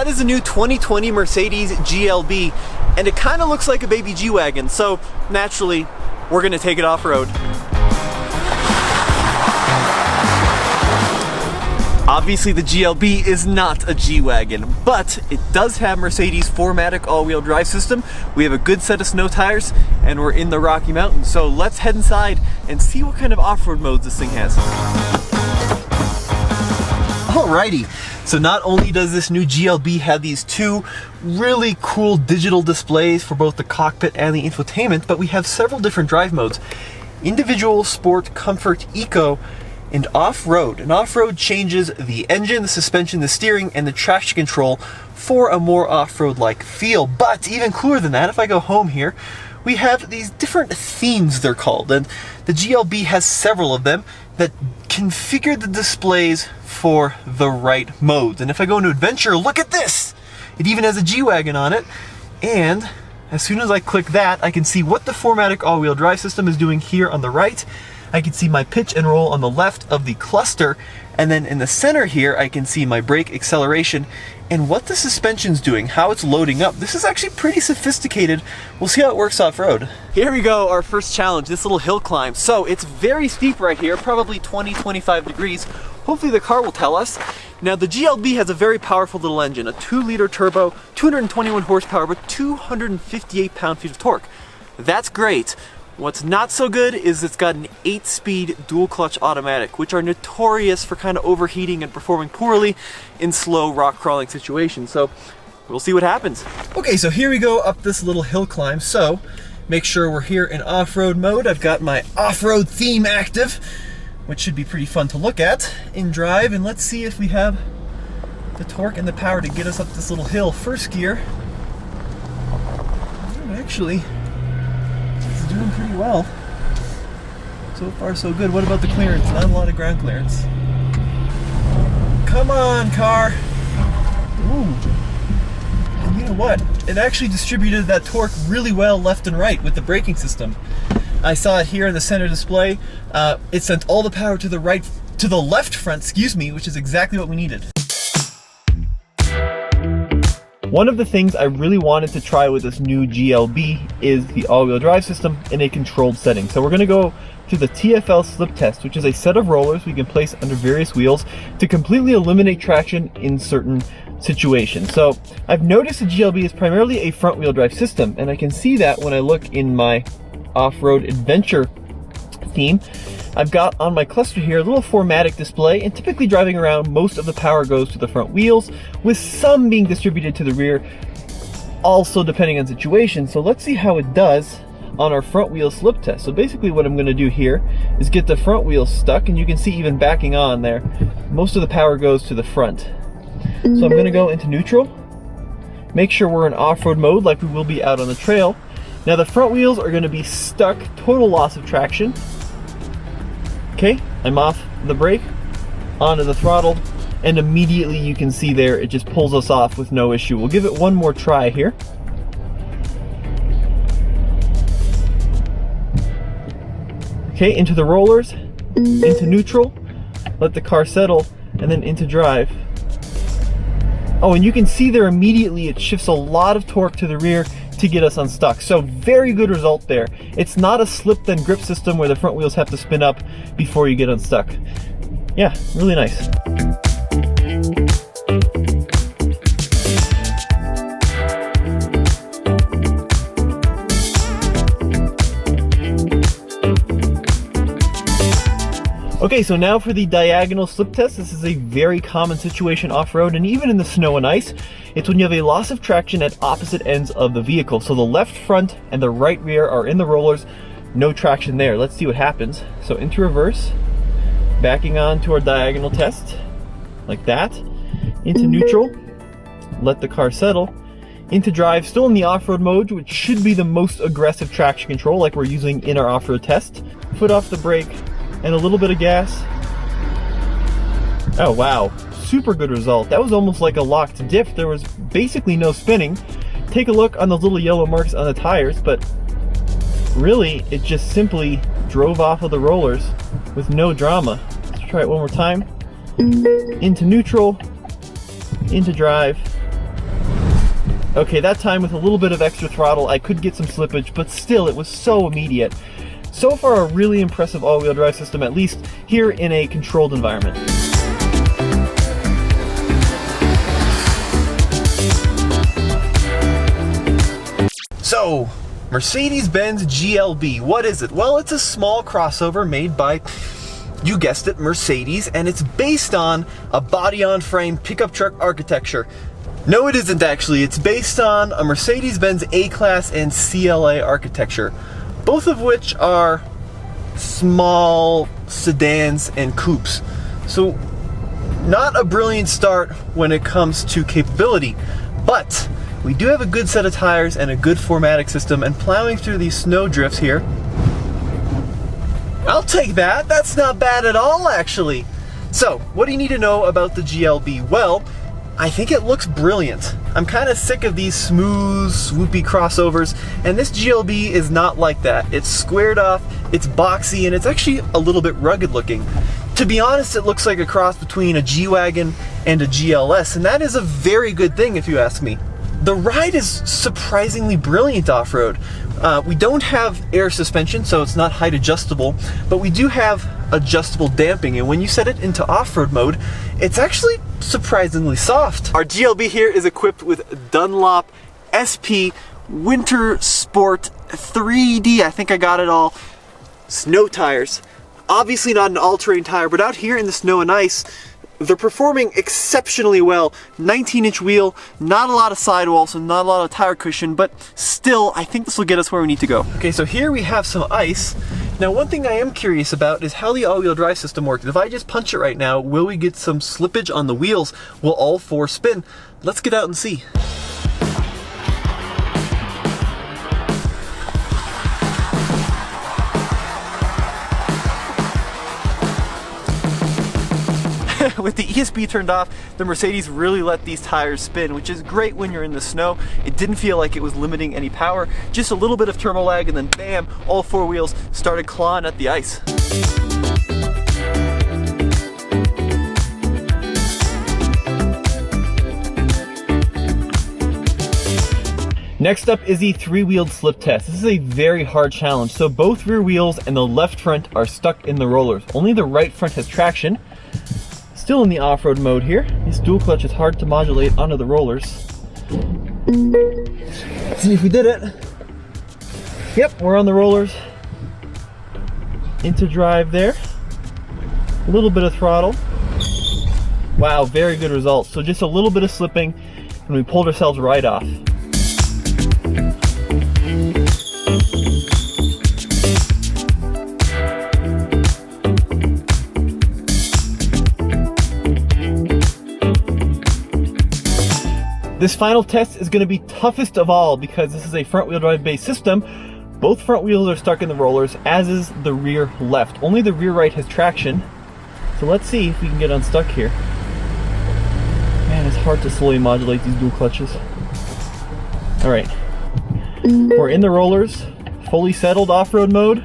that is a new 2020 Mercedes GLB, and it kind of looks like a baby G-Wagon, so naturally, we're gonna take it off-road. Obviously the GLB is not a G-Wagon, but it does have Mercedes 4MATIC all-wheel drive system. We have a good set of snow tires, and we're in the Rocky Mountains, so let's head inside and see what kind of off-road modes this thing has. Alrighty, so not only does this new GLB have these two really cool digital displays for both the cockpit and the infotainment, but we have several different drive modes: individual, sport, comfort, eco, and off-road. And off-road changes the engine, the suspension, the steering, and the traction control for a more off-road-like feel. But even cooler than that, if I go home here, we have these different themes, they're called, and the GLB has several of them that configure the displays for the right modes. And if I go into adventure, look at this! It even has a G-Wagon on it, and as soon as I click that, I can see what the 4MATIC all-wheel drive system is doing here on the right. I can see my pitch and roll on the left of the cluster, and then in the center here I can see my brake acceleration and what the suspension's doing, how it's loading up. This is actually pretty sophisticated. We'll see how it works off-road. Here we go, our first challenge, this little hill climb. So it's very steep right here, probably 20-25 degrees. Hopefully the car will tell us. Now the GLB has a very powerful little engine, a 2-liter turbo, 221 horsepower, but 258 pound-feet of torque. That's great. What's not so good is it's got an 8-speed dual clutch automatic, which are notorious for kind of overheating and performing poorly in slow rock crawling situations. So we'll see what happens. Okay, so here we go up this little hill climb. So make sure we're here in off-road mode. I've got my off-road theme active, which should be pretty fun to look at in drive. And let's see if we have the torque and the power to get us up this little hill. First gear, actually, doing pretty well. So far so good. What about the clearance? Not a lot of ground clearance. Come on, car. Ooh. And you know what? It actually distributed that torque really well left and right with the braking system. I saw it here in the center display. It sent all the power to the left front, excuse me, which is exactly what we needed. One of the things I really wanted to try with this new GLB is the all-wheel drive system in a controlled setting. So we're going to go to the Tfl Slip Test, which is a set of rollers we can place under various wheels to completely eliminate traction in certain situations. So I've noticed the GLB is primarily a front-wheel drive system, and I can see that when I look in my off-road adventure theme. I've got on my cluster here a little 4MATIC display, and typically driving around, most of the power goes to the front wheels, with some being distributed to the rear, also depending on situation. So let's see how it does on our front wheel slip test. So basically what I'm going to do here is get the front wheels stuck, and you can see even backing on there, most of the power goes to the front. So I'm going to go into neutral, make sure we're in off-road mode like we will be out on the trail. Now the front wheels are going to be stuck, total loss of traction. Okay, I'm off the brake, onto the throttle, and immediately you can see there it just pulls us off with no issue. We'll give it one more try here. Okay, into the rollers, into neutral, let the car settle, and then into drive. Oh, and you can see there immediately it shifts a lot of torque to the rear to get us unstuck. So very good result there. It's not a slip then grip system where the front wheels have to spin up before you get unstuck. Yeah, really nice. Okay, so now for the diagonal slip test. This is a very common situation off-road and even in the snow and ice. It's when you have a loss of traction at opposite ends of the vehicle. So the left front and the right rear are in the rollers, no traction there. Let's see what happens. So into reverse, backing on to our diagonal test, like that. Into neutral, let the car settle. Into drive, still in the off-road mode, which should be the most aggressive traction control like we're using in our off-road test. Foot off the brake, and a little bit of gas. Oh wow, super good result. That was almost like a locked diff. There was basically no spinning. Take a look on those little yellow marks on the tires, but really it just simply drove off of the rollers with no drama. Let's try it one more time. Into neutral, into drive, Okay, that time with a little bit of extra throttle, I could get some slippage, but still, it was so immediate. So far, a really impressive all-wheel drive system, at least here in a controlled environment. So, Mercedes-Benz GLB, what is it? Well, it's a small crossover made by, you guessed it, Mercedes, and it's based on a body-on-frame pickup truck architecture. No, it isn't actually. It's based on a Mercedes-Benz A-Class and CLA architecture, both of which are small sedans and coupes. So, not a brilliant start when it comes to capability, but we do have a good set of tires and a good 4MATIC system, and plowing through these snow drifts here, I'll take that. That's not bad at all, actually. So, what do you need to know about the GLB? Well, I think it looks brilliant. I'm kind of sick of these smooth, swoopy crossovers, and this GLB is not like that. It's squared off, it's boxy, and it's actually a little bit rugged looking. To be honest, it looks like a cross between a G-Wagon and a GLS, and that is a very good thing if you ask me. The ride is surprisingly brilliant off-road. We don't have air suspension, so it's not height adjustable, but we do have adjustable damping, and when you set it into off-road mode, it's actually surprisingly soft. Our GLB here is equipped with Dunlop SP Winter Sport 3D, I think I got it all, snow tires. Obviously not an all-terrain tire, but out here in the snow and ice, they're performing exceptionally well. 19-inch wheel, not a lot of sidewall, so not a lot of tire cushion, but still, I think this will get us where we need to go. Okay, so here we have some ice. Now, one thing I am curious about is how the all-wheel drive system works. If I just punch it right now, will we get some slippage on the wheels? Will all four spin? Let's get out and see. With the ESP turned off, the Mercedes really let these tires spin, which is great when you're in the snow. It didn't feel like it was limiting any power, just a little bit of turbo lag, and then bam, all four wheels started clawing at the ice. Next up is the three-wheeled slip test. This is a very hard challenge. So both rear wheels and the left front are stuck in the rollers. Only the right front has traction. Still in the off-road mode here. This dual clutch is hard to modulate onto the rollers. Let's see if we did it. Yep, we're on the rollers. Into drive there. A little bit of throttle. Wow, very good results. So just a little bit of slipping and we pulled ourselves right off. This final test is going to be toughest of all because this is a front-wheel drive based system. Both front wheels are stuck in the rollers, as is the rear left. Only the rear right has traction. So let's see if we can get unstuck here. Man, it's hard to slowly modulate these dual clutches. Alright, we're in the rollers, fully settled off-road mode.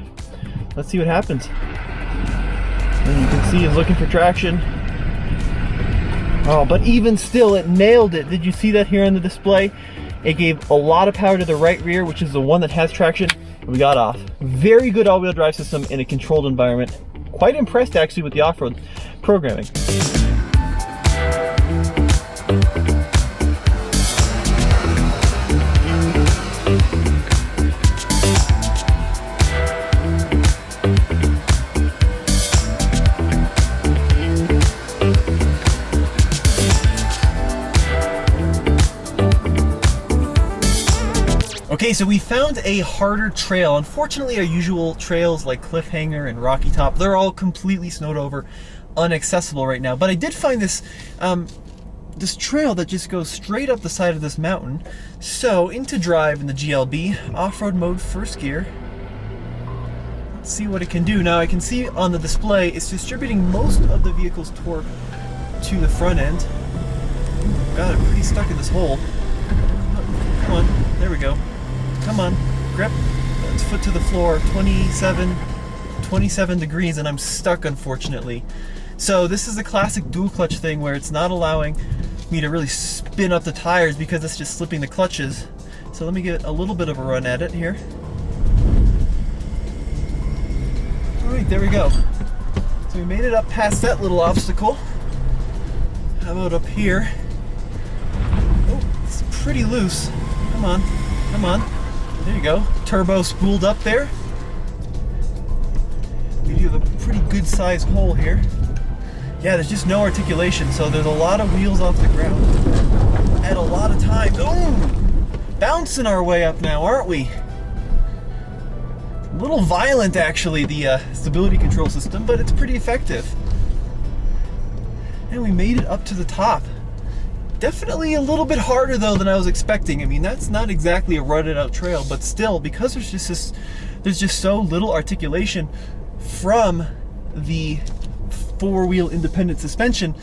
Let's see what happens. And you can see it's looking for traction. Oh, but even still, it nailed it. Did you see that here on the display? It gave a lot of power to the right rear, which is the one that has traction, and we got off. Very good all-wheel drive system in a controlled environment. Quite impressed, actually, with the off-road programming. Okay, so we found a harder trail. Unfortunately, our usual trails like Cliffhanger and Rocky Top, they're all completely snowed over, inaccessible right now. But I did find this this trail that just goes straight up the side of this mountain. So into drive in the GLB, off-road mode, first gear. Let's see what it can do. Now I can see on the display it's distributing most of the vehicle's torque to the front end. Got it pretty stuck in this hole. Come on, there we go. Come on, grip. Let's foot to the floor. 27 degrees, and I'm stuck, unfortunately. So this is a classic dual clutch thing where it's not allowing me to really spin up the tires because it's just slipping the clutches. So let me get a little bit of a run at it here. All right, there we go. So we made it up past that little obstacle. How about up here? Oh, it's pretty loose. Come on, come on. There you go. Turbo spooled up there. We do have a pretty good sized hole here. Yeah, there's just no articulation, so there's a lot of wheels off the ground at a lot of times. Oh, bouncing our way up now, aren't we? A little violent, actually, the stability control system, but it's pretty effective. And we made it up to the top. Definitely a little bit harder though than I was expecting. I mean, that's not exactly a rutted out trail, but still, because there's just so little articulation from the four-wheel independent suspension.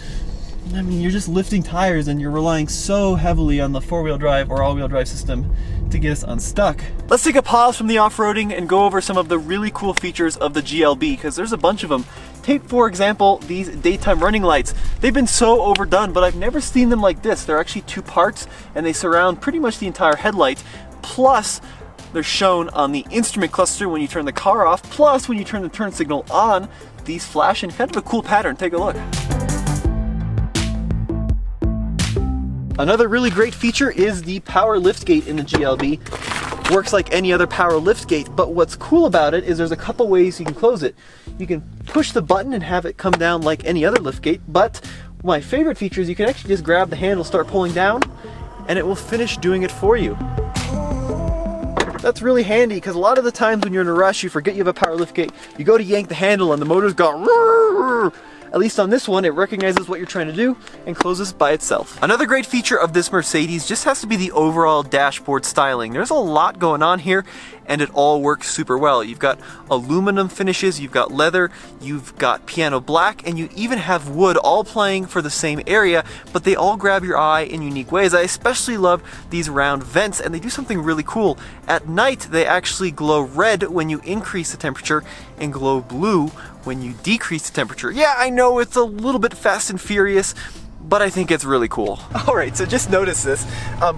I mean, you're just lifting tires and you're relying so heavily on the four-wheel drive or all-wheel drive system to get us unstuck. Let's take a pause from the off-roading and go over some of the really cool features of the GLB, because there's a bunch of them. Take, for example, these daytime running lights. They've been so overdone, but I've never seen them like this. They're actually two parts and they surround pretty much the entire headlight. Plus, they're shown on the instrument cluster when you turn the car off. Plus, when you turn the turn signal on, these flash in kind of a cool pattern. Take a look. Another really great feature is the power liftgate in the GLB. Works like any other power liftgate, but what's cool about it is there's a couple ways you can close it. You can push the button and have it come down like any other liftgate, but my favorite feature is you can actually just grab the handle, start pulling down, and it will finish doing it for you. That's really handy because a lot of the times when you're in a rush, you forget you have a power liftgate, you go to yank the handle and the motor's go. At least on this one, it recognizes what you're trying to do and closes by itself. Another great feature of this Mercedes just has to be the overall dashboard styling. There's a lot going on here and it all works super well. You've got aluminum finishes, you've got leather, you've got piano black, and you even have wood all playing for the same area, but they all grab your eye in unique ways. I especially love these round vents, and they do something really cool. At night, they actually glow red when you increase the temperature and glow blue when you decrease the temperature. Yeah, I know it's a little bit fast and furious, but I think it's really cool. All right, so just notice this.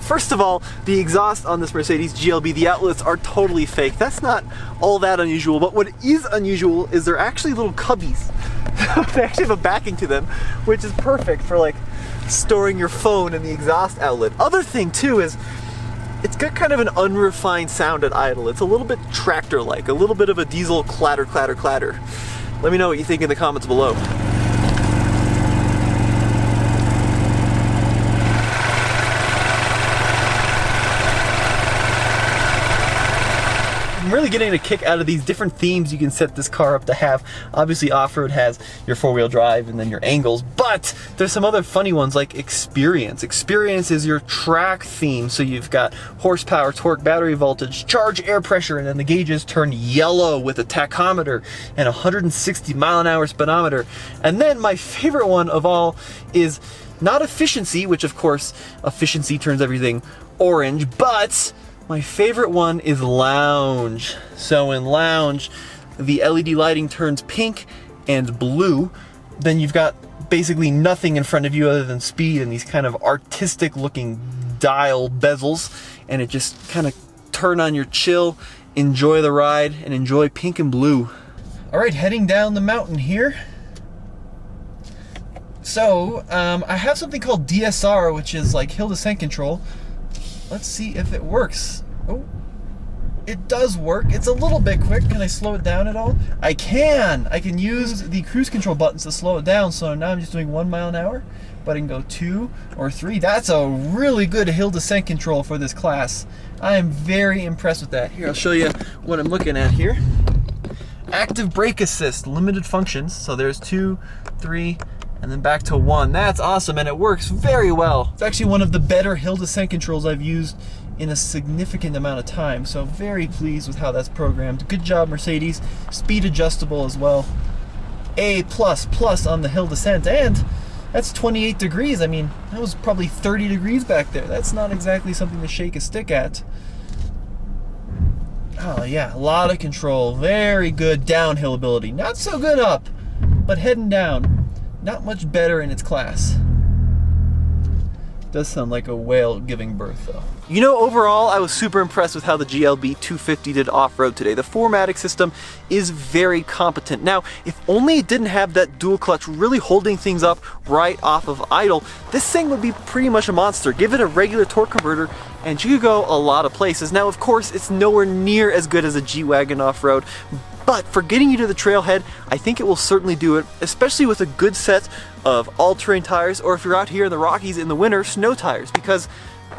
First of all, the exhaust on this Mercedes GLB, the outlets are totally fake. That's not all that unusual, but what is unusual is they're actually little cubbies. They actually have a backing to them, which is perfect for like storing your phone in the exhaust outlet. Other thing too is it's got kind of an unrefined sound at idle. It's a little bit tractor-like, a little bit of a diesel clatter, clatter, clatter. Let me know what you think in the comments below. I'm really getting a kick out of these different themes you can set this car up to have. Obviously off-road has your four-wheel drive and then your angles, but there's some other funny ones like experience. Experience is your track theme, so you've got horsepower, torque, battery voltage, charge, air pressure, and then the gauges turn yellow with a tachometer and 160 mile-an-hour speedometer. And then my favorite one of all is not efficiency, which of course efficiency turns everything orange, but my favorite one is lounge. So in lounge, the LED lighting turns pink and blue. Then you've got basically nothing in front of you other than speed and these kind of artistic looking dial bezels. And it just kind of turn on your chill, enjoy the ride, and enjoy pink and blue. All right, heading down the mountain here. So I have something called DSR, which is like hill descent control. Let's see if it works. Oh, it does work. It's a little bit quick. Can I slow it down at all? I can. I can use the cruise control buttons to slow it down. So now I'm just doing 1 mile an hour, but I can go 2 or 3. That's a really good hill descent control for this class. I am very impressed with that. Here, I'll show you what I'm looking at here. Active brake assist, limited functions. So there's 2, 3, and then back to 1. That's awesome, and it works very well. It's actually one of the better hill descent controls I've used in a significant amount of time, so very pleased with how that's programmed. Good job, Mercedes. Speed adjustable as well. A++ on the hill descent, and that's 28 degrees. I mean, that was probably 30 degrees back there. That's not exactly something to shake a stick at. Oh yeah, a lot of control. Very good downhill ability. Not so good up, but heading down. Not much better in its class. Does sound like a whale giving birth though. You know, overall, I was super impressed with how the GLB 250 did off-road today. The 4MATIC system is very competent. Now, if only it didn't have that dual clutch really holding things up right off of idle, this thing would be pretty much a monster. Give it a regular torque converter and you could go a lot of places. Now, of course, it's nowhere near as good as a G-Wagon off-road, but for getting you to the trailhead, I think it will certainly do it, especially with a good set of all-terrain tires, or if you're out here in the Rockies in the winter, snow tires, because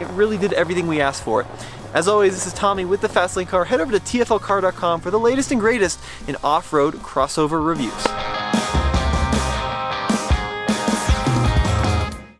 it really did everything we asked for it. As always, this is Tommy with the Fastlane Car. Head over to tflcar.com for the latest and greatest in off-road crossover reviews.